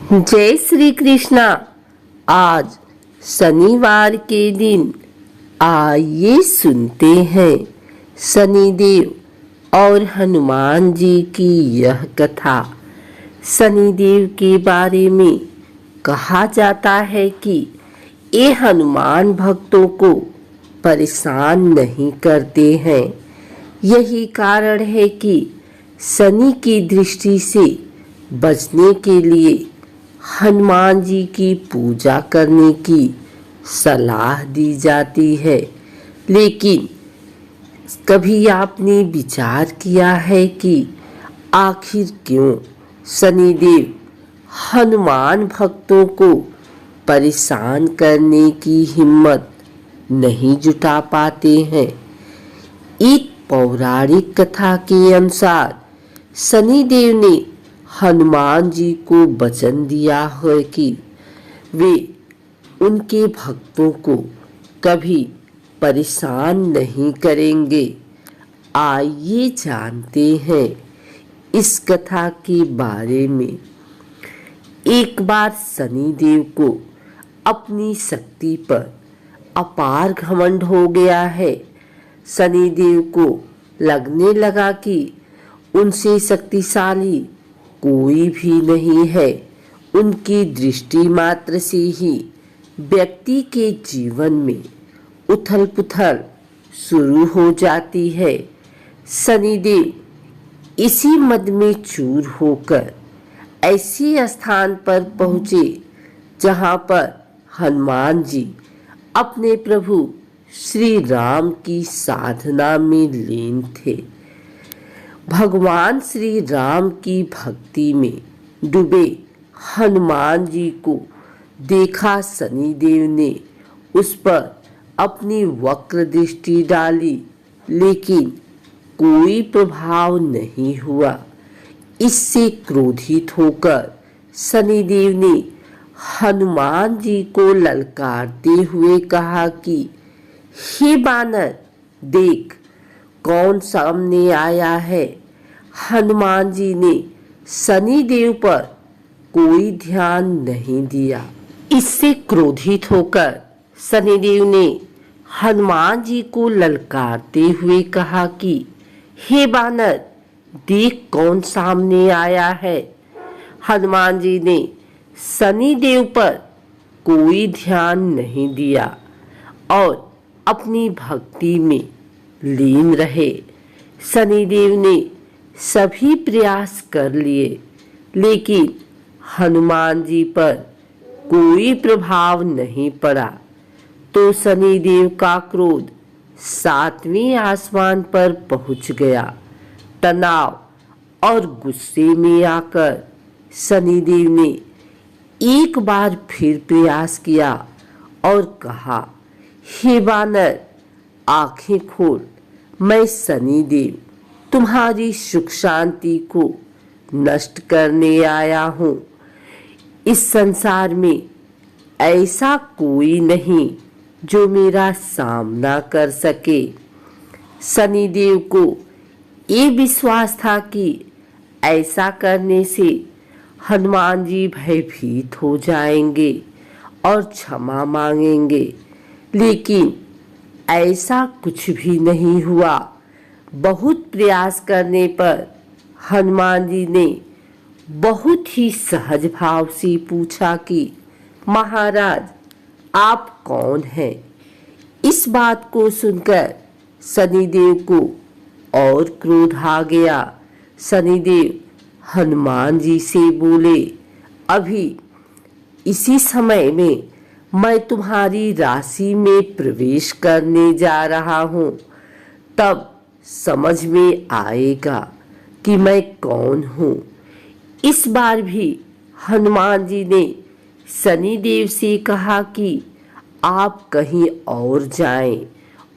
जय श्री कृष्णा। आज शनिवार के दिन आइए सुनते हैं शनिदेव और हनुमान जी की यह कथा। शनिदेव के बारे में कहा जाता है कि ये हनुमान भक्तों को परेशान नहीं करते हैं। यही कारण है कि शनि की दृष्टि से बचने के लिए हनुमान जी की पूजा करने की सलाह दी जाती है। लेकिन कभी आपने विचार किया है कि आखिर क्यों शनिदेव हनुमान भक्तों को परेशान करने की हिम्मत नहीं जुटा पाते हैं? एक पौराणिक कथा के अनुसार शनिदेव ने हनुमान जी को वचन दिया है कि वे उनके भक्तों को कभी परेशान नहीं करेंगे। आइए जानते हैं इस कथा के बारे में। एक बार शनिदेव को अपनी शक्ति पर अपार घमंड हो गया है। शनिदेव को लगने लगा कि उनसे शक्तिशाली कोई भी नहीं है। उनकी दृष्टि मात्र से ही व्यक्ति के जीवन में उथल पुथल शुरू हो जाती है। शनिदेव इसी मद में चूर होकर ऐसे स्थान पर पहुँचे जहाँ पर हनुमान जी अपने प्रभु श्री राम की साधना में लीन थे। भगवान श्री राम की भक्ति में डूबे हनुमान जी को देखा शनिदेव ने उस पर अपनी वक्र दृष्टि डाली, लेकिन कोई प्रभाव नहीं हुआ। इससे क्रोधित होकर शनिदेव ने हनुमान जी को ललकारते हुए कहा कि हे बानर, देख कौन सामने आया है। हनुमान जी ने शनिदेव पर कोई ध्यान नहीं दिया। इससे क्रोधित होकर शनिदेव ने हनुमान जी को ललकारते हुए कहा कि हे बानर, देख कौन सामने आया है। हनुमान जी ने शनिदेव पर कोई ध्यान नहीं दिया और अपनी भक्ति में लीन रहे। शनिदेव ने सभी प्रयास कर लिए, लेकिन हनुमान जी पर कोई प्रभाव नहीं पड़ा। तो शनिदेव का क्रोध 7वें आसमान पर पहुंच गया। तनाव और गुस्से में आकर शनिदेव ने एक बार फिर प्रयास किया और कहा, हे बानर, आंखें खोल। मैं शनिदेव तुम्हारी सुख शांति को नष्ट करने आया हूँ। इस संसार में ऐसा कोई नहीं जो मेरा सामना कर सके। शनिदेव को ये विश्वास था कि ऐसा करने से हनुमान जी भयभीत हो जाएंगे और क्षमा मांगेंगे, लेकिन ऐसा कुछ भी नहीं हुआ। बहुत प्रयास करने पर हनुमान जी ने बहुत ही सहज भाव से पूछा कि महाराज, आप कौन हैं? इस बात को सुनकर शनिदेव को और क्रोध आ गया। शनिदेव हनुमान जी से बोले, अभी इसी समय में मैं तुम्हारी राशि में प्रवेश करने जा रहा हूँ, तब समझ में आएगा कि मैं कौन हूँ। इस बार भी हनुमान जी ने शनिदेव से कहा कि आप कहीं और जाएं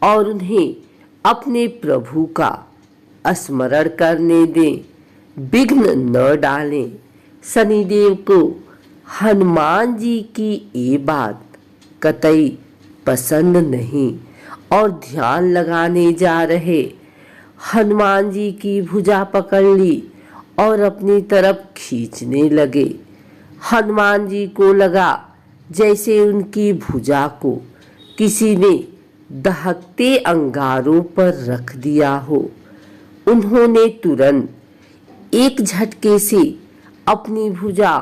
और उन्हें अपने प्रभु का स्मरण करने दें, विघ्न न डालें। शनिदेव को हनुमान जी की ये बात कतई पसंद नहीं और ध्यान लगाने जा रहे हनुमान जी की भुजा पकड़ ली और अपनी तरफ खींचने लगे। हनुमान जी को लगा जैसे उनकी भुजा को किसी ने दहकते अंगारों पर रख दिया हो। उन्होंने तुरंत एक झटके से अपनी भुजा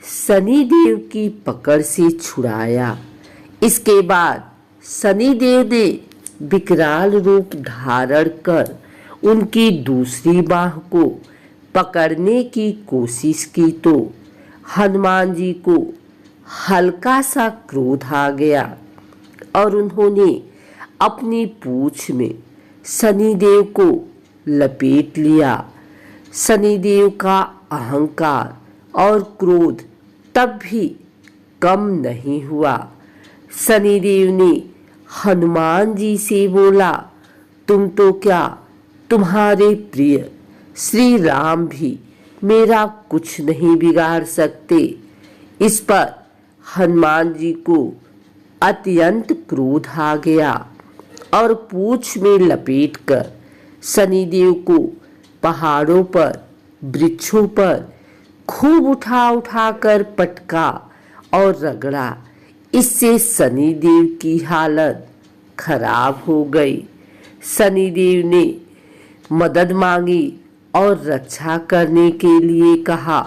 शनिदेव की पकड़ से छुड़ाया। इसके बाद शनिदेव ने विकराल रूप धारण कर उनकी दूसरी बाह को पकड़ने की कोशिश की तो हनुमान जी को हल्का सा क्रोध आ गया और उन्होंने अपनी पूंछ में शनिदेव को लपेट लिया। शनिदेव का अहंकार और क्रोध तब भी कम नहीं हुआ। शनिदेव ने हनुमान जी से बोला, तुम तो क्या, तुम्हारे प्रिय श्री राम भी मेरा कुछ नहीं बिगाड़ सकते। इस पर हनुमान जी को अत्यंत क्रोध आ गया और पूंछ में लपेटकर शनिदेव को पहाड़ों पर, वृक्षों पर खूब उठा उठा कर पटका और रगड़ा। इससे शनिदेव की हालत खराब हो गई। शनिदेव ने मदद मांगी और रक्षा करने के लिए कहा,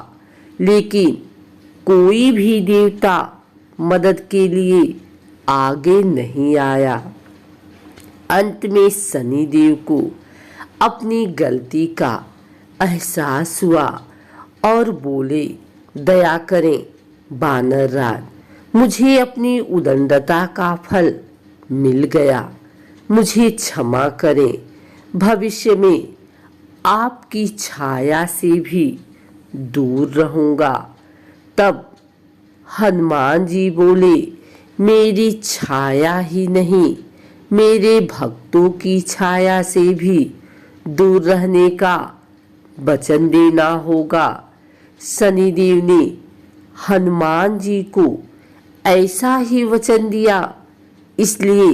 लेकिन कोई भी देवता मदद के लिए आगे नहीं आया। अंत में शनिदेव को अपनी गलती का एहसास हुआ और बोले, दया करें वानर राज, मुझे अपनी उदंडता का फल मिल गया, मुझे क्षमा करें। भविष्य में आपकी छाया से भी दूर रहूंगा। तब हनुमान जी बोले, मेरी छाया ही नहीं, मेरे भक्तों की छाया से भी दूर रहने का वचन देना होगा। शनिदेव ने हनुमान जी को ऐसा ही वचन दिया। इसलिए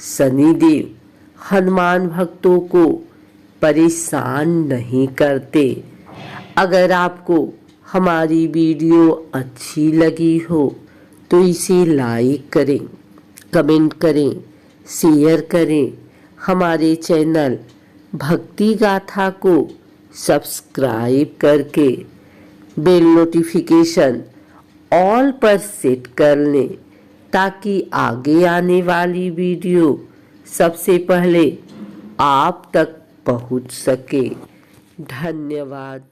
शनिदेव हनुमान भक्तों को परेशान नहीं करते। अगर आपको हमारी वीडियो अच्छी लगी हो तो इसे लाइक करें, कमेंट करें, शेयर करें। हमारे चैनल भक्ति गाथा को सब्सक्राइब करके बेल नोटिफिकेशन ऑल पर सेट कर लें ताकि आगे आने वाली वीडियो सबसे पहले आप तक पहुंच सके। धन्यवाद।